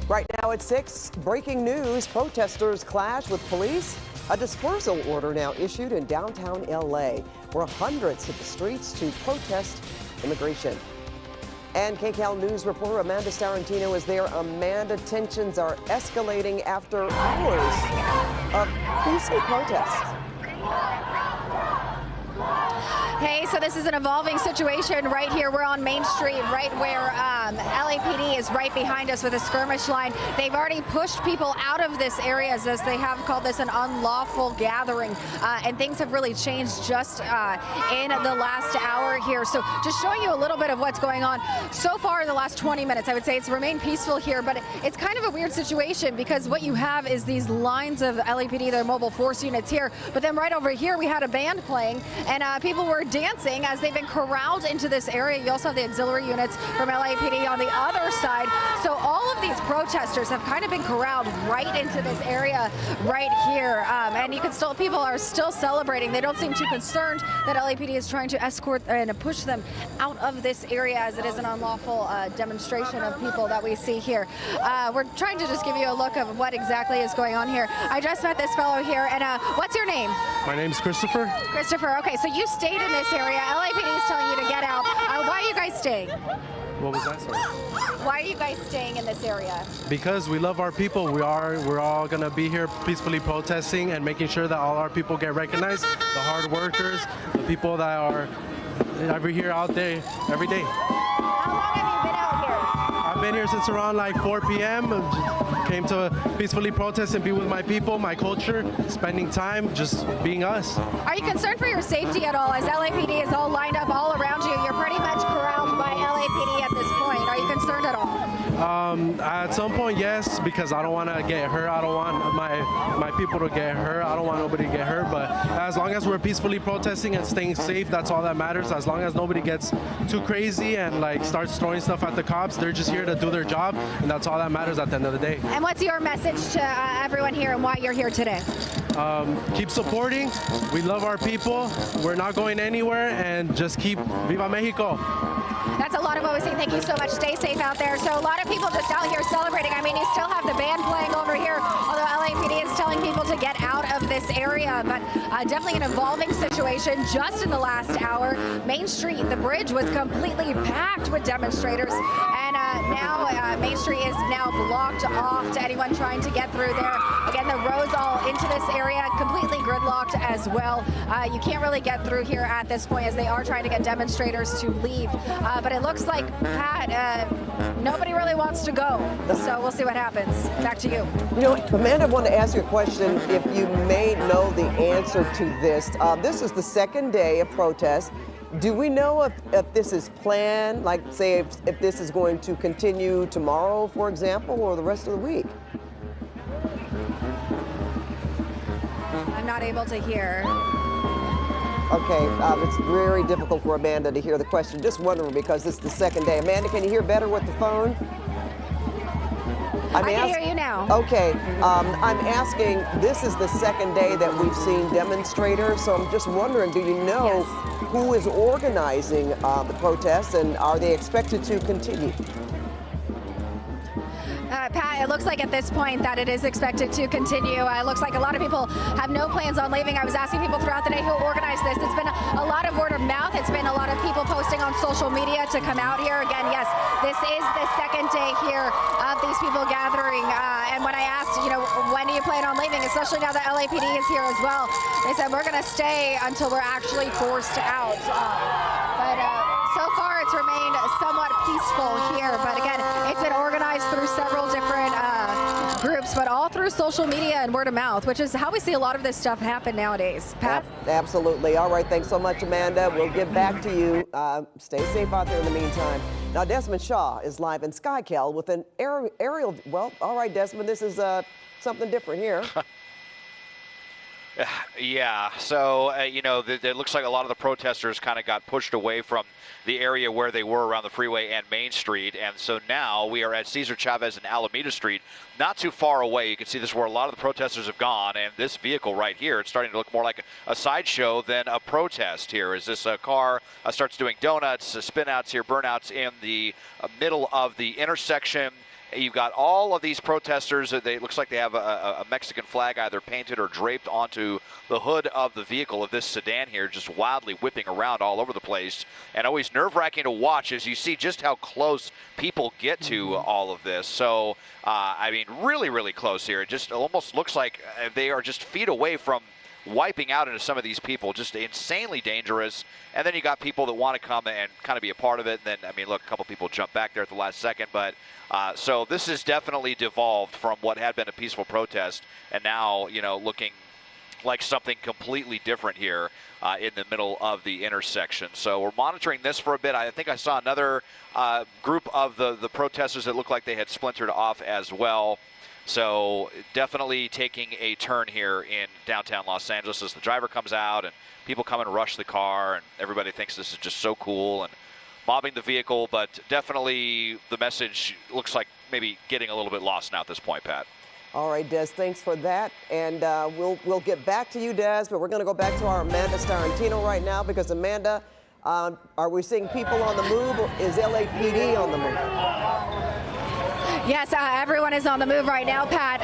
Right now at 6, breaking news, protesters clash with police. A dispersal order now issued in downtown LA, where hundreds hit the streets to protest immigration. And KCAL News reporter Amanda Starrantino is there. Amanda, tensions are escalating after hours of peaceful protests. Hey, so this is an evolving situation right here. We're on Main Street, right where LAPD is right behind us with a skirmish line. They've already pushed people out of this area, as they have called this an unlawful gathering, and things have really changed just in the last hour here. So just showing you a little bit of what's going on. So far in the last 20 minutes, I would say it's remained peaceful here, but it's kind of a weird situation because what you have is these lines of LAPD, their mobile force units here, but then right over here we had a band playing, and people were dancing as they've been corralled into this area. You also have the auxiliary units from LAPD on the other side. So all of these protesters have kind of been corralled right into this area right here. And you can still, people are still celebrating. They don't seem too concerned that LAPD is trying to escort and push them out of this area, as it is an unlawful demonstration of people that we see here. We're trying to just give you a look of what exactly is going on here. I just met this fellow here, and what's your name? My name's Christopher. Christopher, okay, so you stayed in this area. LAPD is telling you to get out. Why are you guys staying? What was that, sorry? Why are you guys staying in this area? Because we love our people. We're all gonna be here peacefully protesting and making sure that all our people get recognized. The hard workers, the people that are here out there every day. How long have you been out here? I've been here since around like 4 p.m. Came to peacefully protest and be with my people, my culture, spending time, just being us. Are you concerned for your safety at all, as LAPD is all lined up all around you? You're pretty much corralled by LAPD at this point. Are you concerned at all? At some point, yes, because I don't want to get hurt. I don't want my people to get hurt. I don't want nobody to get hurt. But as long as we're peacefully protesting and staying safe, that's all that matters. As long as nobody gets too crazy and like starts throwing stuff at the cops, they're just here to do their job, and that's all that matters at the end of the day. And what's your message to everyone here and why you're here today? Keep supporting. We love our people. We're not going anywhere, and just keep Viva Mexico. That's a lot of what we see. Thank you so much. Stay safe out there. So a lot of people just out here celebrating. I mean, you still have the band playing over here, although LAPD is telling people to get out of this area. But definitely an evolving situation just in the last hour. Main Street, the bridge was completely packed with demonstrators. And now Main Street is now blocked off to anyone trying to get through there. Again, the roads all into this area completely gridlocked as well. You can't really get through here at this point, as they are trying to get demonstrators to leave. But it looks like, Pat, nobody really wants to go. So we'll see what happens. Back to you. You know, Amanda, I want to ask you a question, if you may know the answer to this. This is the second day of protest. Do we know if this is planned, like say if this is going to continue tomorrow, for example, or the rest of the week? I'm not able to hear. Okay, it's very difficult for Amanda to hear the question. Just wondering because it's the second day. Amanda, can you hear better with the phone? I can hear you now. Okay, I'm asking, this is the second day that we've seen demonstrators, so I'm just wondering, do you know who is organizing the protests, and are they expected to continue? Pat, it looks like at this point that it is expected to continue. It looks like a lot of people have no plans on leaving. I was asking people throughout the day who organized this. It's been a lot of word of mouth. It's been a lot of people posting on social media to come out here. Again, yes, this is the second day here of these people gathering. And when I asked, you know, when do you plan on leaving, especially now that LAPD is here as well, they said we're going to stay until we're actually forced out. So far, it's remained somewhat peaceful here. But again, it's been organized through several different groups, but all through social media and word of mouth, which is how we see a lot of this stuff happen nowadays. Pat? Absolutely. All right. Thanks so much, Amanda. We'll get back to you. Stay safe out there in the meantime. Now, Desmond Shaw is live in SkyCal with an aerial. Well, all right, Desmond, this is something different here. Yeah, so, you know, it looks like a lot of the protesters kind of got pushed away from the area where they were around the freeway and Main Street. And so now we are at Cesar Chavez and Alameda Street, not too far away. You can see this is where a lot of the protesters have gone. And this vehicle right here, it's starting to look more like a sideshow than a protest here. As this car starts doing donuts, spin outs here, burnouts in the middle of the intersection. You've got all of these protesters. It looks like they have a Mexican flag either painted or draped onto the hood of the vehicle of this sedan here, just wildly whipping around all over the place. And always nerve-wracking to watch as you see just how close people get to all of this. So, I mean, really, really close here. It just almost looks like they are just feet away from wiping out into some of these people, just insanely dangerous. And then you got people that want to come and kind of be a part of it. And then, I mean, look, a couple people jump back there at the last second. But so this has definitely devolved from what had been a peaceful protest and now, you know, looking like something completely different here in the middle of the intersection. So we're monitoring this for a bit. I think I saw another group of the protesters that looked like they had splintered off as well. So definitely taking a turn here in downtown Los Angeles as the driver comes out and people come and rush the car and everybody thinks this is just so cool and mobbing the vehicle, but definitely the message looks like maybe getting a little bit lost now at this point, Pat. All right, Des, thanks for that. And we'll get back to you, Des, but we're going to go back to our Amanda Starrantino right now because, Amanda, are we seeing people on the move? Or is LAPD on the move? Yes, everyone is on the move right now, Pat.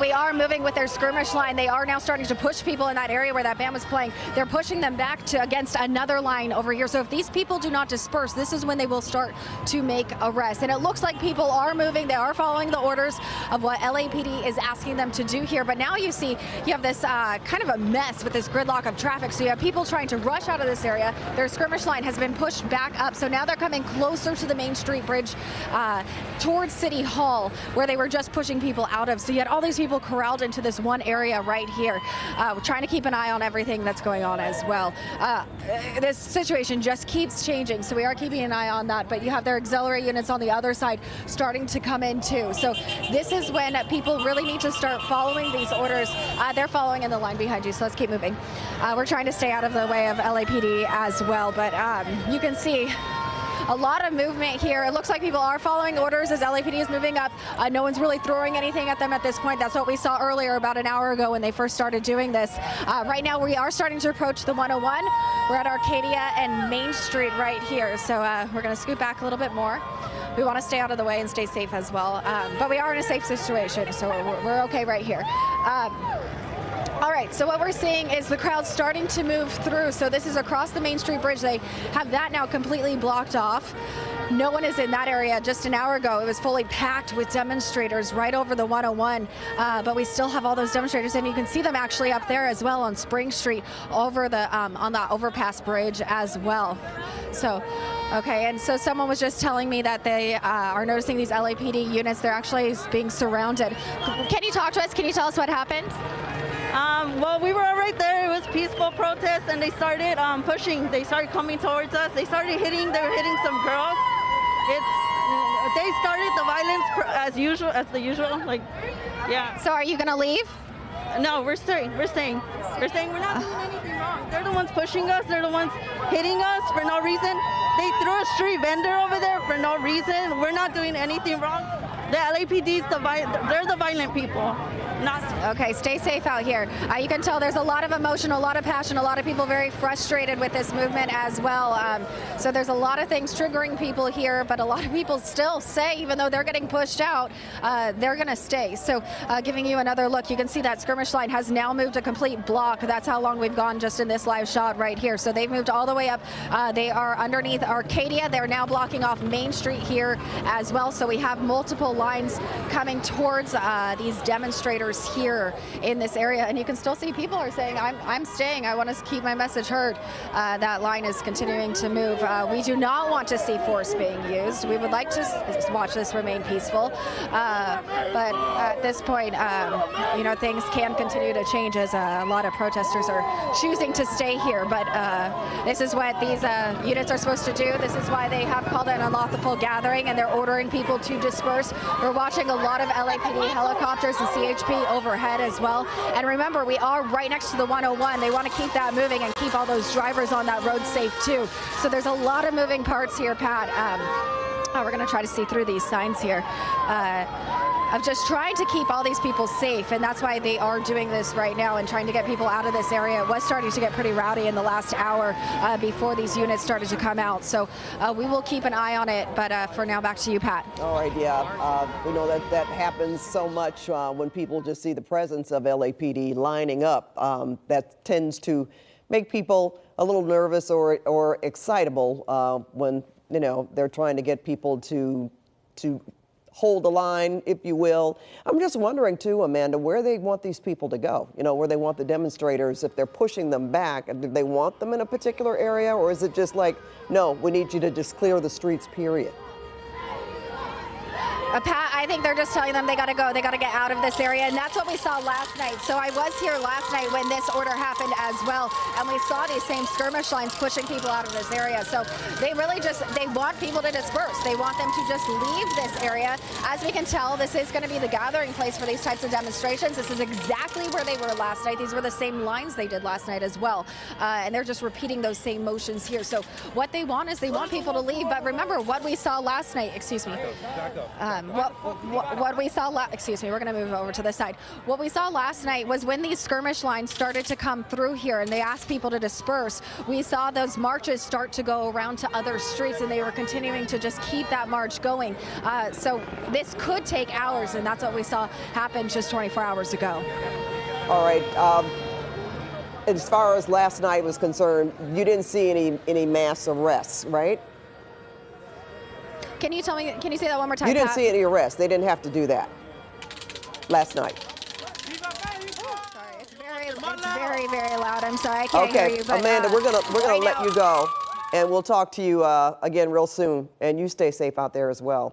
We are moving with their skirmish line. They are now starting to push people in that area where that band was playing. They're pushing them back to against another line over here. So if these people do not disperse, this is when they will start to make arrests. And it looks like people are moving. They are following the orders of what LAPD is asking them to do here. But now you see you have this kind of a mess with this gridlock of traffic. So you have people trying to rush out of this area. Their skirmish line has been pushed back up. So now they're coming closer to the Main Street Bridge towards City Hall, where they were just pushing people out of. So you had all these people corralled into this one area right here. We're trying to keep an eye on everything that's going on as well. This situation just keeps changing, so we are keeping an eye on that. But you have their auxiliary units on the other side starting to come in too. So this is when people really need to start following these orders. They're following in the line behind you, so let's keep moving. We're trying to stay out of the way of LAPD as well, but you can see a lot of movement here. It looks like people are following orders as LAPD is moving up. No one's really throwing anything at them at this point. That's what we saw earlier about an hour ago when they first started doing this. Right now we are starting to approach the 101. We're at Arcadia and Main Street right here. So we're going to scoot back a little bit more. We want to stay out of the way and stay safe as well. But we are in a safe situation, so we're okay right here. All right, so what we're seeing is the crowd starting to move through. So this is across the Main Street Bridge. They have that now completely blocked off. No one is in that area. Just an hour ago, it was fully packed with demonstrators right over the 101. But we still have all those demonstrators, and you can see them actually up there as well on Spring Street over the on the overpass bridge as well. So, okay, and so someone was just telling me that they are noticing these LAPD units. They're actually being surrounded. Can you talk to us? Can you tell us what happened? Well, we were right there. It was peaceful protest, and they started pushing. They started coming towards us. They started hitting. They were hitting some girls. They started the violence as the usual. Like, yeah. So, are you gonna leave? No, we're staying. We're staying. We're staying. We're not doing anything wrong. They're the ones pushing us. They're the ones hitting us for no reason. They threw a street vendor over there for no reason. We're not doing anything wrong. The LAPD's they're the violent people. Not okay, stay safe out here. You can tell there's a lot of emotion, a lot of passion, a lot of people very frustrated with this movement as well. So there's a lot of things triggering people here, but a lot of people still say, even though they're getting pushed out, they're gonna stay. So giving you another look, you can see that skirmish line has now moved a complete block. That's how long we've gone just in this live shot right here. So they've moved all the way up. They are underneath Arcadia. They're now blocking off Main Street here as well. So we have multiple lines coming towards these demonstrators here in this area, and you can still see people are saying, I'm staying, I want to keep my message heard. That line is continuing to move. We do not want to see force being used. We would like to watch this remain peaceful, but at this point, you know, things can continue to change as a lot of protesters are choosing to stay here, but this is what these units are supposed to do. This is why they have called an unlawful gathering, and they're ordering people to disperse. We're watching a lot of LAPD helicopters and CHP overhead as well. And remember, we are right next to the 101. They want to keep that moving and keep all those drivers on that road safe too. So there's a lot of moving parts here, Pat. Oh, we're going to try to see through these signs here. Of just trying to keep all these people safe, and that's why they are doing this right now and trying to get people out of this area. It was starting to get pretty rowdy in the last hour before these units started to come out. So we will keep an eye on it, but for now, back to you, Pat. All right, yeah. We know that happens so much when people just see the presence of LAPD lining up. That tends to make people a little nervous or excitable when, you know, they're trying to get people to hold the line, if you will. I'm just wondering, too, Amanda, where they want these people to go, you know, where they want the demonstrators, if they're pushing them back, do they want them in a particular area, or is it just like, no, we need you to just clear the streets, period? Pat, I think they're just telling them they got to go. They got to get out of this area, and that's what we saw last night. So I was here last night when this order happened as well, and we saw these same skirmish lines pushing people out of this area. So they really they want people to disperse. They want them to just leave this area. As we can tell, this is going to be the gathering place for these types of demonstrations. This is exactly where they were last night. These were the same lines they did last night as well, and they're just repeating those same motions here. So what they want is they want people to leave. But remember what we saw last night. Excuse me. What we saw, excuse me, we're going to move over to this side. What we saw last night was when these skirmish lines started to come through here and they asked people to disperse, we saw those marches start to go around to other streets, and they were continuing to just keep that march going. So this could take hours, and that's what we saw happen just 24 hours ago. All right. As far as last night was concerned, you didn't see any mass arrests, right? Can you tell me, can you say that one more time, You didn't Pat? see any arrests. They didn't have to do that last night. Sorry, it's very, very loud. I'm sorry, I can't hear you. But, Amanda, we're gonna let you go, and we'll talk to you again real soon. And you stay safe out there as well.